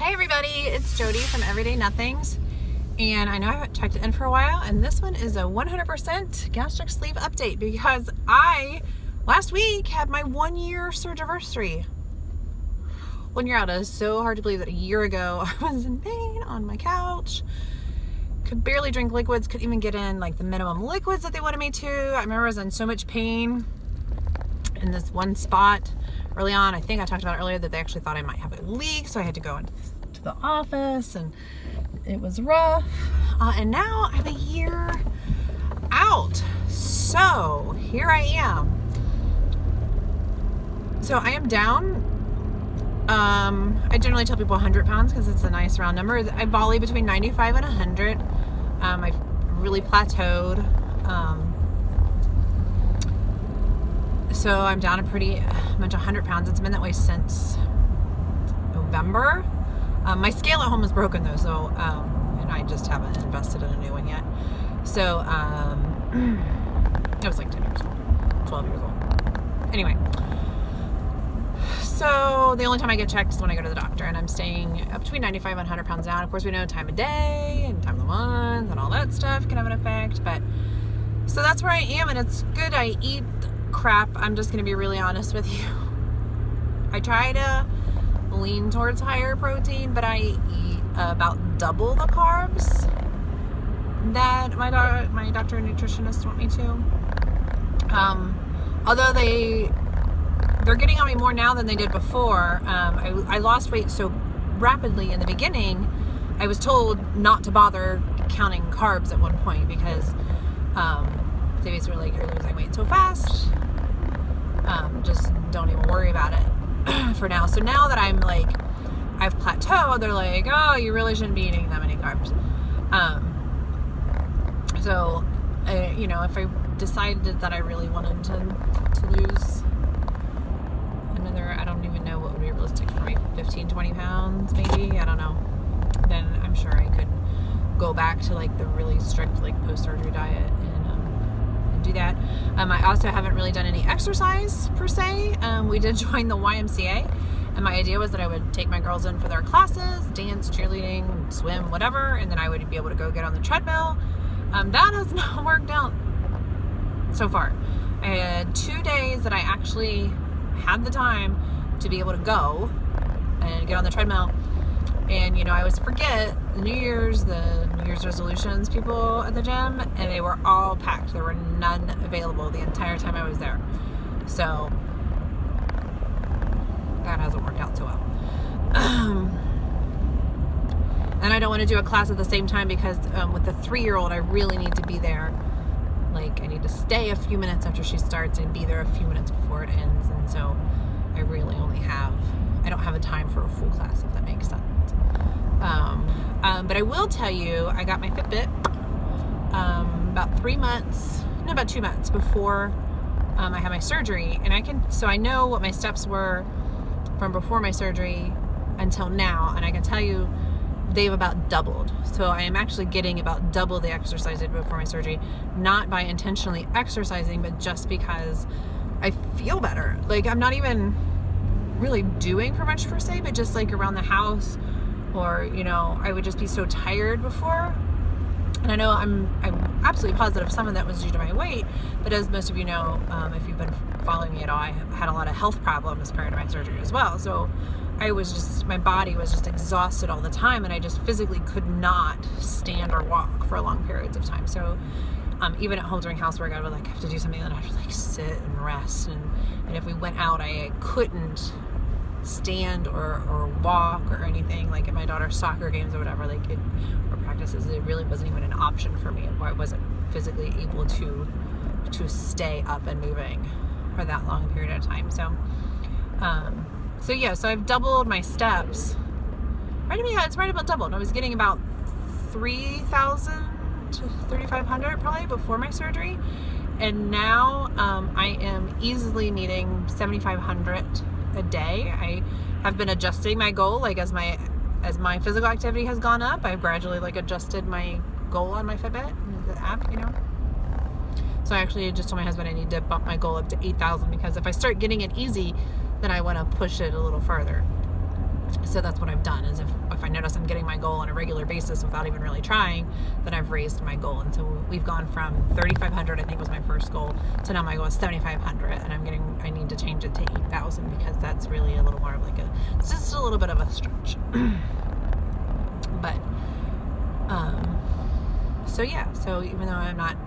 Hey everybody, it's Jody from Everyday Nothings, and I know I haven't checked in for a while, and this one is a 100% gastric sleeve update because I, last week, had my 1-year surgiversary. 1 year out. It is so hard to believe that a year ago I was in pain on my couch, could barely drink liquids, couldn't even get in like the minimum liquids that they wanted me to. I remember I was in so much pain in this one spot early on. I think I talked about earlier that they actually thought I might have a leak, so I had to go into the office, and it was rough. And now I'm a year out, so here I am. So I am down. I generally tell people 100 pounds because it's a nice round number. I volley between 95 and 100. I've really plateaued. So I'm down a pretty much 100 pounds. It's been that way since November. My scale at home is broken though, so and I just haven't invested in a new one yet. So I was like 10 years old, 12 years old. Anyway, so the only time I get checked is when I go to the doctor, and I'm staying between 95 and 100 pounds down. Of course, we know time of day and time of the month and all that stuff can have an effect, but so that's where I am, and it's good. I eat crap. I'm just going to be really honest with you. I try to lean towards higher protein, but I eat about double the carbs that my doctor and nutritionist want me to. Although they're getting on me more now than they did before. I lost weight so rapidly in the beginning. I was told not to bother counting carbs at one point because they basically were like, you're losing weight so fast. Just don't even worry about it for now. So now that I'm like, I've plateaued, they're like, oh, you really shouldn't be eating that many carbs. So, you know, if I decided that I really wanted to lose another, I don't even know what would be realistic for me, 15, 20 pounds maybe, I don't know, then I'm sure I could go back to like the really strict like post-surgery diet and do that. I also haven't really done any exercise per se. We did join the YMCA, and my idea was that I would take my girls in for their classes, dance, cheerleading, swim, whatever, and then I would be able to go get on the treadmill. That has not worked out so far. I had 2 days that I actually had the time to be able to go and get on the treadmill, and you know, I always forget the New Year's resolutions people at the gym, and they were all packed. There were none available the entire time I was there. So that hasn't worked out so well. And I don't want to do a class at the same time because with the 3-year-old, I really need to be there. Like, I need to stay a few minutes after she starts and be there a few minutes before it ends. And so I really I don't have a time for a full class, if that makes sense. But I will tell you, I got my Fitbit about 2 months before I had my surgery, and I know what my steps were from before my surgery until now, and I can tell you they've about doubled. So I am actually getting about double the exercise I did before my surgery, not by intentionally exercising, but just because I feel better. Like, I'm not even really doing for much per se, but just like around the house, or you know, I would just be so tired before. And I know I'm absolutely positive some of that was due to my weight, but as most of you know, if you've been following me at all, I had a lot of health problems prior to my surgery as well. So my body was just exhausted all the time, and I just physically could not stand or walk for long periods of time. So even at home during housework, I would like have to do something that I have to like sit and rest, and if we went out, I couldn't stand or walk or anything, like at my daughter's soccer games or whatever, or practices. It really wasn't even an option for me, where I wasn't physically able to stay up and moving for that long period of time. So I've doubled my steps. It's right about doubled. I was getting about 3,000 to 3,500 probably before my surgery, and now I am easily meeting 7,500 a day. I have been adjusting my goal, like as my physical activity has gone up, I've gradually like adjusted my goal on my Fitbit, the app, you know. So I actually just told my husband I need to bump my goal up to 8,000, because if I start getting it easy, then I want to push it a little further. So that's what I've done, is if if I notice I'm getting my goal on a regular basis without even really trying, then I've raised my goal. And so we've gone from 3,500, I think was my first goal, to now my goal is 7,500, and I need to change it to 8,000 because that's really a little more of like it's just a little bit of a stretch. But so yeah, so even though I'm not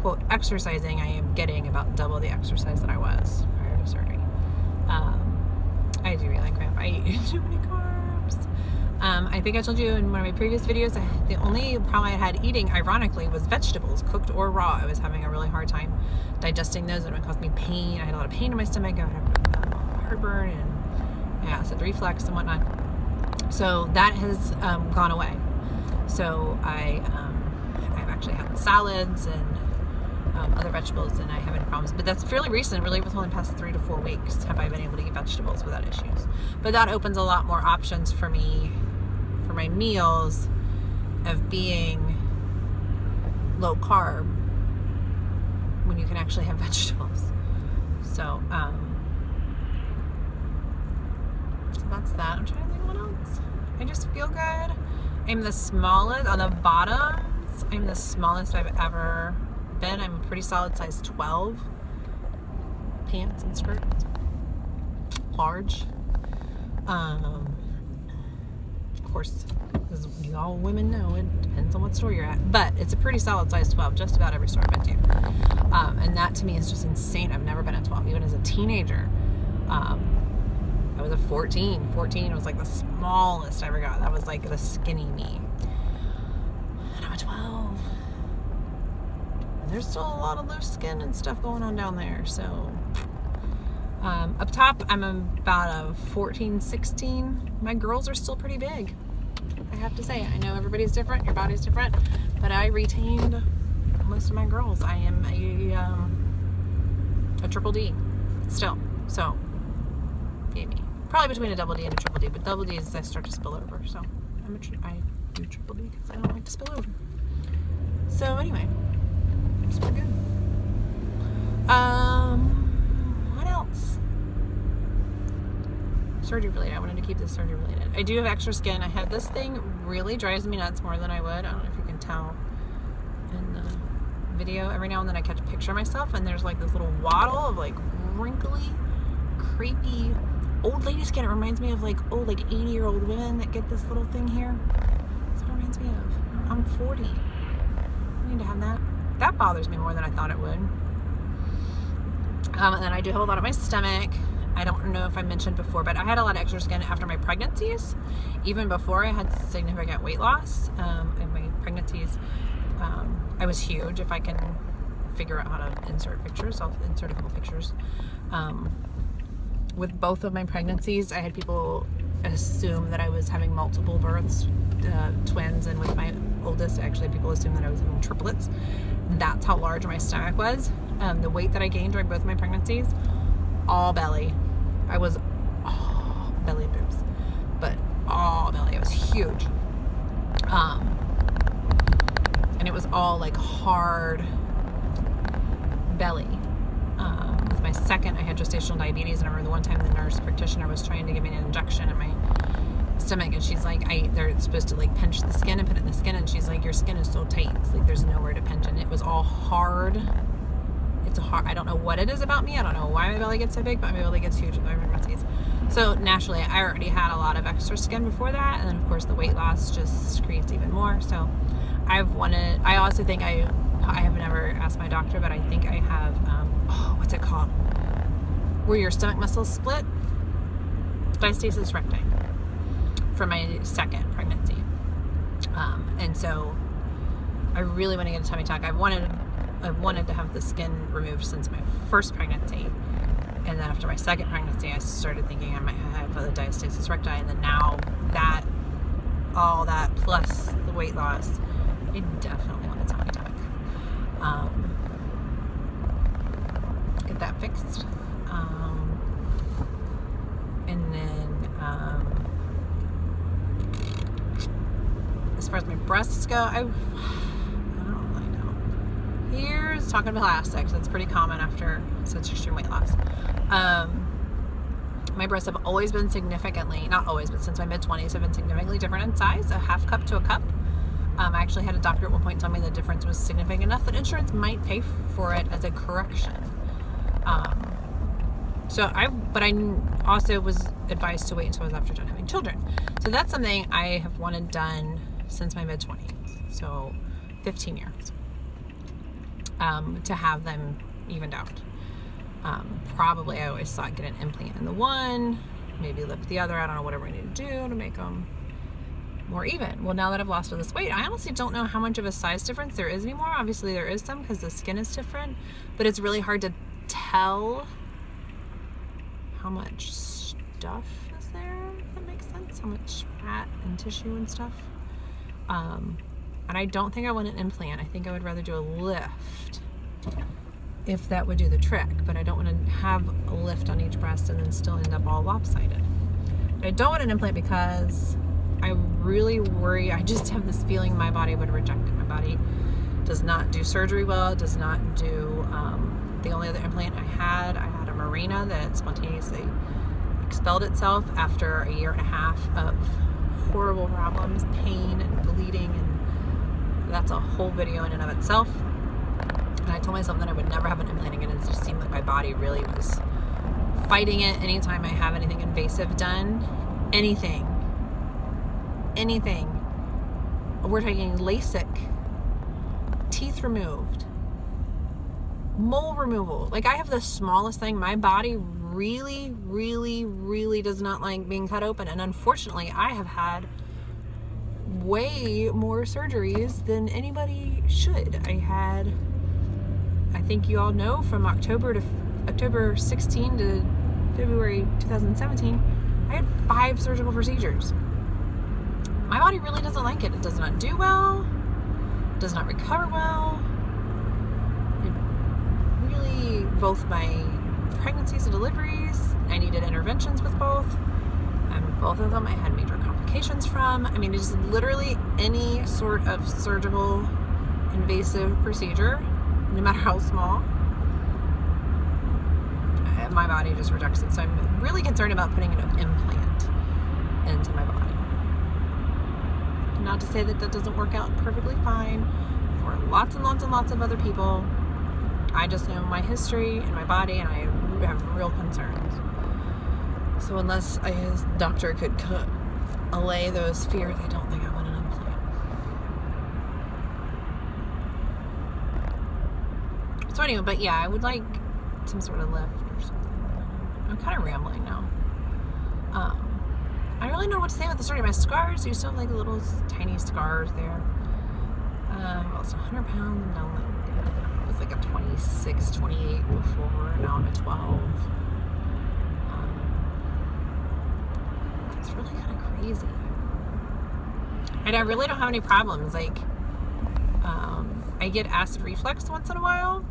quote exercising, I am getting about double the exercise that I was prior to surgery. I do really crap. I eat too many carbs. I think I told you in one of my previous videos, the only problem I had eating, ironically, was vegetables, cooked or raw. I was having a really hard time digesting those, and it caused me pain. I had a lot of pain in my stomach. I had heartburn and acid reflux and whatnot. So that has gone away. So I've actually had salads and other vegetables, and I haven't had problems. But that's fairly recent, really within the past 3 to 4 weeks have I been able to eat vegetables without issues. But that opens a lot more options for me for my meals of being low carb when you can actually have vegetables. So that's that. I'm trying to think what else. I just feel good. I'm the smallest on the bottoms. I'm the smallest I've ever been. I'm a pretty solid size 12. Pants and skirts. Large. Of course, as you all women know, it depends on what store you're at. But it's a pretty solid size 12, just about every store I've been to. And that to me is just insane. I've never been at 12. Even as a teenager, I was a 14. 14 was like the smallest I ever got. That was like the skinny me. And I'm a 12. And there's still a lot of loose skin and stuff going on down there. So up top, I'm about a 14, 16. My girls are still pretty big, I have to say. I know everybody's different, your body's different, but I retained most of my girls. I am a triple D still. So maybe probably between a double D and a triple D, but double D is I start to spill over. So I do triple D because I don't like to spill over. So anyway, it's pretty good. What else? Surgery related. I wanted to keep this surgery related. I do have extra skin. I have this thing really drives me nuts more than I would. I don't know if you can tell in the video. Every now and then I catch a picture of myself and there's like this little waddle of like wrinkly, creepy old lady skin. It reminds me of like old, like 80-year-old women that get this little thing here. That's what it reminds me of. I'm 40. I need to have that. That bothers me more than I thought it would. And then I do have a lot of my stomach. I don't know if I mentioned before, but I had a lot of extra skin after my pregnancies. Even before I had significant weight loss in my pregnancies, I was huge. If I can figure out how to insert pictures, I'll insert a couple pictures. With both of my pregnancies, I had people assume that I was having multiple births, twins, and with my oldest, actually, people assumed that I was having triplets. That's how large my stomach was. The weight that I gained during both my pregnancies, all belly. I was all belly and boobs, but all belly. It was huge. And it was all like hard belly. With my second, I had gestational diabetes, and I remember the one time the nurse practitioner was trying to give me an injection in my stomach, and she's like, they're supposed to like pinch the skin and put it in the skin, and she's like, your skin is so tight, it's like there's nowhere to pinch, and it was all hard. It's hard. I don't know what it is about me. I don't know why my belly gets so big, but my belly gets huge with my pregnancies. So naturally, I already had a lot of extra skin before that, and then of course the weight loss just creates even more. So I also think I have never asked my doctor, but I think I have what's it called, where your stomach muscles split, diastasis recti, for my second pregnancy. And so I really want to get a tummy tuck. I've wanted to have the skin removed since my first pregnancy, and then after my second pregnancy I started thinking I might have a diastasis recti, and then now that all that plus the weight loss, I definitely want a tummy tuck. Get that fixed, and then as far as my breasts go, I don't really know. Here's talking about elastics. That's pretty common after such extreme weight loss. My breasts have always been significantly, not always, but since my mid-20s have been significantly different in size, a half cup to a cup. I actually had a doctor at one point tell me the difference was significant enough that insurance might pay for it as a correction. But I also was advised to wait until I was after done having children. So that's something I have wanted done since my mid-20s. So 15 years. To have them evened out. Probably I always thought get an implant in the one, maybe lift the other. I don't know, whatever I need to do to make them more even. Well, now that I've lost all this weight, I honestly don't know how much of a size difference there is anymore. Obviously there is some because the skin is different, but it's really hard to tell how much stuff is there, if that makes sense, how much fat and tissue and stuff. And I don't think I want an implant. I think I would rather do a lift if that would do the trick, but I don't want to have a lift on each breast and then still end up all lopsided. I don't want an implant because I really worry. I just have this feeling my body would reject it. My body does not do surgery well, does not do, the only other implant I had a Mirena that spontaneously expelled itself after a year and a half of horrible problems, pain and bleeding, and that's a whole video in and of itself. And I told myself that I would never have an implant again. It just seemed like my body really was fighting it anytime I have anything invasive done. Anything. We're taking LASIK, teeth removed, mole removal. Like, I have the smallest thing. My body really, really, really does not like being cut open. And unfortunately, I have had way more surgeries than anybody should. I think you all know, from October 16 to February 2017, I had 5 surgical procedures. My body really doesn't like it. It does not do well, does not recover well. It really, both my pregnancies and deliveries, I needed interventions with both. And both of them I had major complications from. I mean, it's literally any sort of surgical invasive procedure, no matter how small, my body just rejects it. So I'm really concerned about putting an implant into my body. Not to say that that doesn't work out perfectly fine for lots and lots and lots of other people. I just know my history and my body, and I have real concerns. So unless a doctor could allay those fears, I don't think I want an implant. So anyway, but yeah, I would like some sort of lift or something. I'm kind of rambling now. I don't really know what to say about the story. My scars, you still have like little tiny scars there. I lost 100 pounds, and now it was like a 26, 28 before, now I'm at 12. It's really kind of crazy. And I really don't have any problems. Like, I get acid reflux once in a while.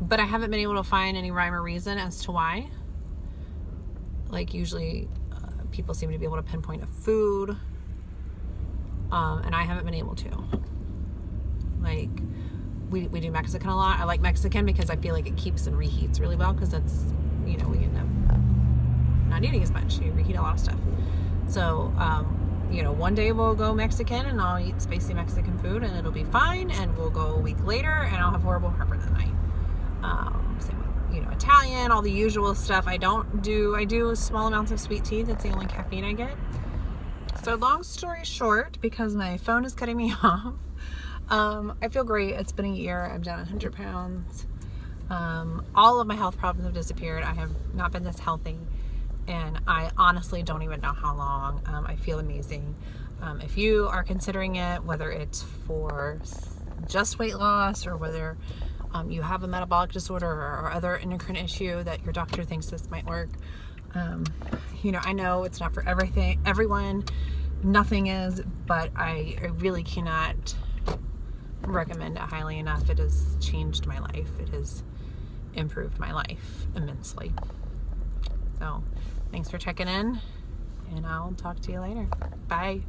But I haven't been able to find any rhyme or reason as to why. Like, usually people seem to be able to pinpoint a food, and I haven't been able to. Like, we do Mexican a lot. I like Mexican because I feel like it keeps and reheats really well, because that's, you know, we end up not eating as much. You reheat a lot of stuff. So, you know, one day we'll go Mexican and I'll eat spicy Mexican food and it'll be fine, and we'll go a week later and I'll have horrible heartburn that night. Same with, you know, Italian, all the usual stuff. I do small amounts of sweet tea. That's the only caffeine I get. So long story short, because my phone is cutting me off, I feel great. It's been a year. I'm down 100 pounds. All of my health problems have disappeared. I have not been this healthy, and I honestly don't even know how long. I feel amazing. If you are considering it, whether it's for just weight loss or whether you have a metabolic disorder or other endocrine issue that your doctor thinks this might work, you know, I know it's not for everyone. Nothing is, but I really cannot recommend it highly enough. It has changed my life. It has improved my life immensely. So thanks for checking in, and I'll talk to you later. Bye.